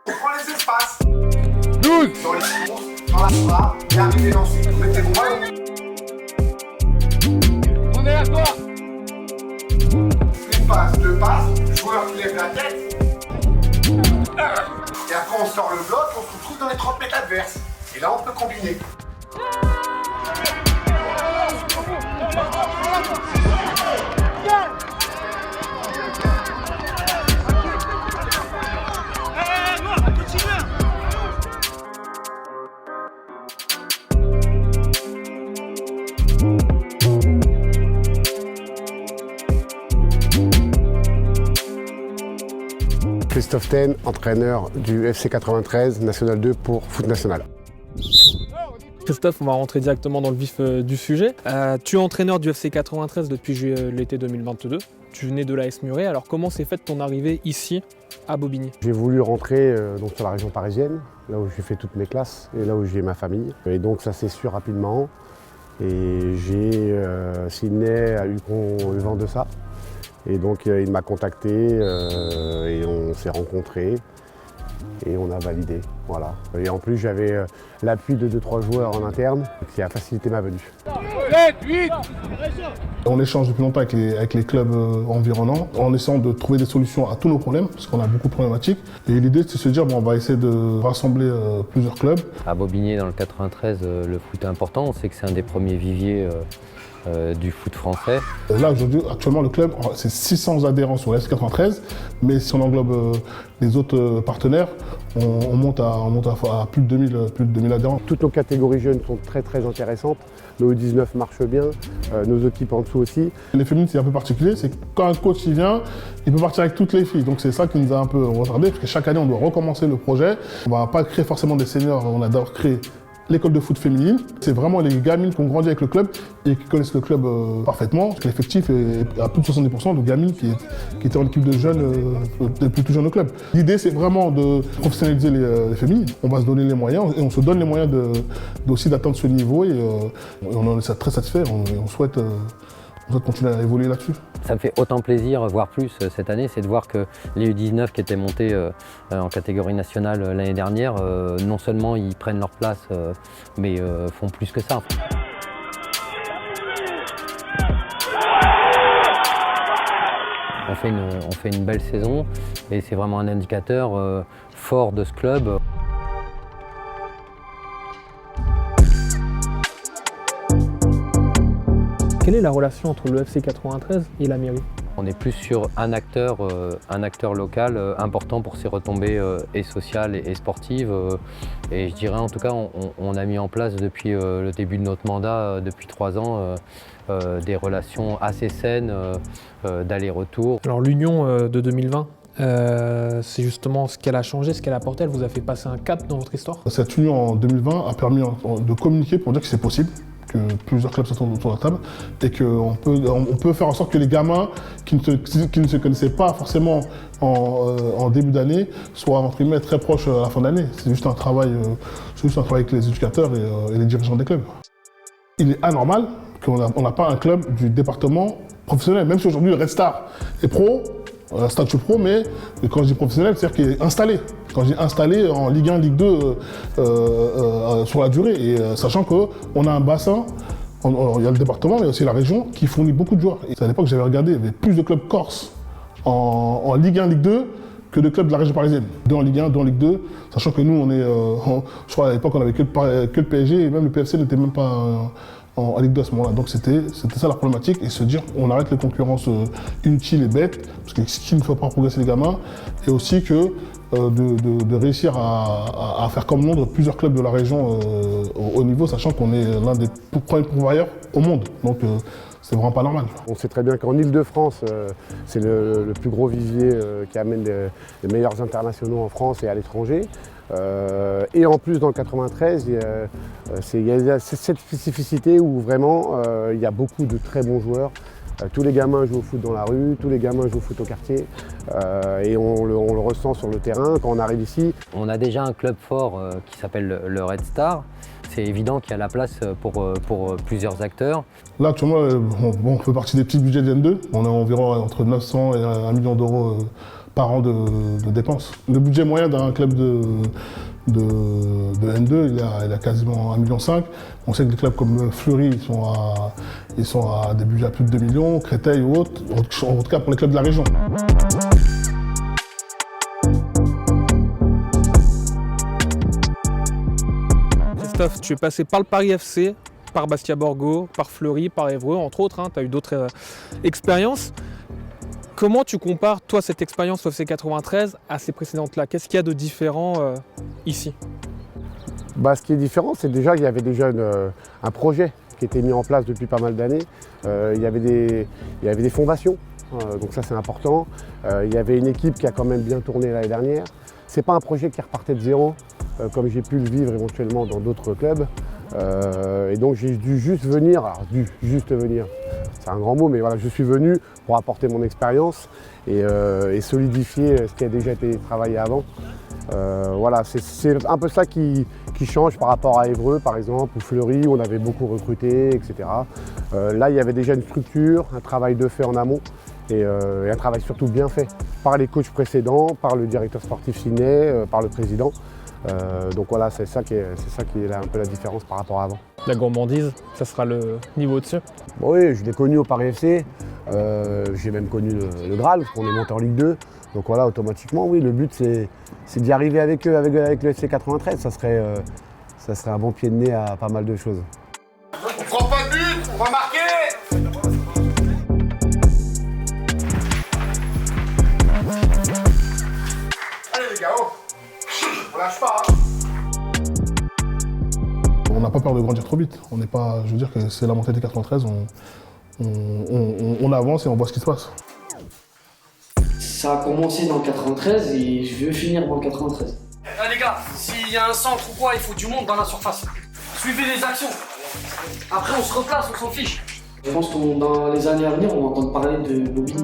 On prend les espaces. 12. Dans les courses, dans la barre, et arrivez ensuite, vous mettez vos mains. On est à toi. Une passe, deux passes, joueur qui lève la tête. Et après on sort le bloc, on se retrouve dans les 30 mètres adverses. Et là on peut combiner. Christophe Ten, entraîneur du FC 93, National 2 pour Foot National. Christophe, on va rentrer directement dans le vif du sujet. Tu es entraîneur du FC 93 depuis l'été 2022. Tu venais de l'AS Muret, alors comment s'est faite ton arrivée ici à Bobigny? J'ai voulu rentrer donc sur la région parisienne, là où j'ai fait toutes mes classes et là où j'ai ma famille. Et donc ça s'est su rapidement. Et j'ai Sydney a eu vent de ça. Et donc il m'a contacté et on s'est rencontrés et on a validé. Voilà. Et en plus j'avais l'appui de 2-3 joueurs en interne qui a facilité ma venue. 7, 8. On échange depuis longtemps avec les clubs environnants en essayant de trouver des solutions à tous nos problèmes parce qu'on a beaucoup de problématiques. Et l'idée c'est de se dire bon, on va essayer de rassembler plusieurs clubs. À Bobigny dans le 93, le foot est important. On sait que c'est un des premiers viviers du foot français. Là aujourd'hui, actuellement le club, c'est 600 adhérents sur l'FC 93, mais si on englobe les autres partenaires, on monte à plus de 2000 adhérents. Toutes nos catégories jeunes sont très intéressantes. Nos U19 marchent bien, nos équipes en dessous aussi. Les féminines c'est un peu particulier, c'est que quand un coach il vient, il peut partir avec toutes les filles. Donc c'est ça qui nous a un peu retardé, parce que chaque année on doit recommencer le projet. On ne va pas créer forcément des seniors, on a d'abord créé l'école de foot féminine. C'est vraiment les gamines qui ont grandi avec le club et qui connaissent le club parfaitement. Parce que l'effectif est à plus de 70% de gamines qui étaient en équipe de jeunes depuis tout jeune au club. L'idée c'est vraiment de professionnaliser les féminines. On va se donner les moyens et on se donne les moyens aussi d'atteindre ce niveau et on en est très satisfait. On souhaite continuer à évoluer là-dessus. Ça me fait autant plaisir, voire plus cette année, c'est de voir que les U19 qui étaient montés en catégorie nationale l'année dernière, non seulement ils prennent leur place, mais font plus que ça. On fait une belle saison et c'est vraiment un indicateur fort de ce club. Quelle est la relation entre le FC 93 et la mairie? On est plus sur un acteur local important pour ses retombées et sociales et sportives. Et je dirais en tout cas, on a mis en place depuis le début de notre mandat, depuis 3 ans, des relations assez saines d'aller-retour. Alors l'union de 2020, c'est justement ce qu'elle a changé, ce qu'elle a apporté. Elle vous a fait passer un cap dans votre histoire? Cette union en 2020 a permis de communiquer pour dire que c'est possible, que plusieurs clubs sont autour de la table et qu'on peut faire en sorte que les gamins qui ne se connaissaient pas forcément en début d'année soient entre guillemets très proches à la fin d'année. C'est juste un travail avec les éducateurs et les dirigeants des clubs. Il est anormal qu'on n'a pas un club du département professionnel, même si aujourd'hui le Red Star est pro, statut pro, mais quand je dis professionnel, c'est-à-dire qu'il est installé. Quand je dis installé en Ligue 1, Ligue 2 sur la durée, et sachant qu'on a un bassin, il y a le département, mais aussi la région, qui fournit beaucoup de joueurs. Et à l'époque, j'avais regardé, il y avait plus de clubs corses en Ligue 1, Ligue 2 que de clubs de la région parisienne. 2 en Ligue 1, 2 en Ligue 2, sachant que nous, je crois à l'époque, on avait que le PSG, et même le PFC n'était même pas en Ligue 2 à ce moment-là. Donc c'était ça la problématique, et se dire on arrête les concurrences inutiles et bêtes, parce que ce qui ne fait pas progresser les gamins, et aussi que de réussir à faire comme Londres plusieurs clubs de la région au haut niveau, sachant qu'on est l'un des premiers pourvoyeurs au monde. Donc c'est vraiment pas normal. On sait très bien qu'en Ile-de-France, c'est le plus gros vivier qui amène les meilleurs internationaux en France et à l'étranger. Et en plus dans le 93, il y a cette spécificité où vraiment il y a beaucoup de très bons joueurs. Tous les gamins jouent au foot dans la rue, tous les gamins jouent au foot au quartier, et on le ressent sur le terrain quand on arrive ici. On a déjà un club fort qui s'appelle le Red Star. C'est évident qu'il y a la place pour plusieurs acteurs. Là actuellement, on fait partie des petits budgets de N2. On est environ entre 900 et 1 million d'euros par an de dépenses. Le budget moyen d'un club de N2, il a quasiment 1,5 million. On sait que des clubs comme Fleury, ils sont à des budgets à plus de 2 millions, Créteil ou autres, en tout cas pour les clubs de la région. Christophe, tu es passé par le Paris FC, par Bastia Borgo, par Fleury, par Évreux, entre autres, hein, tu as eu d'autres expériences. Comment tu compares, toi, cette expérience au FC 93 à ces précédentes-là? Qu'est-ce qu'il y a de différent ici? Ce qui est différent, c'est déjà qu'il y avait déjà un projet qui était mis en place depuis pas mal d'années. Il y avait des fondations, donc ça c'est important. Il y avait une équipe qui a quand même bien tourné l'année dernière. C'est pas un projet qui repartait de zéro, comme j'ai pu le vivre éventuellement dans d'autres clubs. Et donc j'ai dû juste venir, c'est un grand mot, mais voilà, je suis venu pour apporter mon expérience et solidifier ce qui a déjà été travaillé avant. Voilà, c'est un peu ça qui change par rapport à Évreux par exemple, ou Fleury, où on avait beaucoup recruté, etc. Là, il y avait déjà une structure, un travail de fait en amont et un travail surtout bien fait par les coachs précédents, par le directeur sportif Sinet, par le président. Donc voilà, c'est ça qui est un peu la différence par rapport à avant. La gourmandise, ça sera le niveau au-dessus? Oui, je l'ai connu au Paris FC, j'ai même connu le Graal, parce qu'on est monté en Ligue 2. Donc voilà, automatiquement, oui, le but c'est d'y arriver avec eux, avec le FC 93. Ça serait un bon pied de nez à pas mal de choses. On prend pas de but, on va marquer. Allez les gars, oh. On lâche pas, hein. On n'a pas peur de grandir trop vite. On n'est pas, je veux dire que c'est la mentalité 93, on avance et on voit ce qui se passe. Ça a commencé dans le 93 et je veux finir dans le 93. Les gars, s'il y a un centre ou quoi, il faut du monde dans la surface. Suivez les actions. Après on se replace, on s'en fiche. Je pense que dans les années à venir, on va entendre parler de Bobby.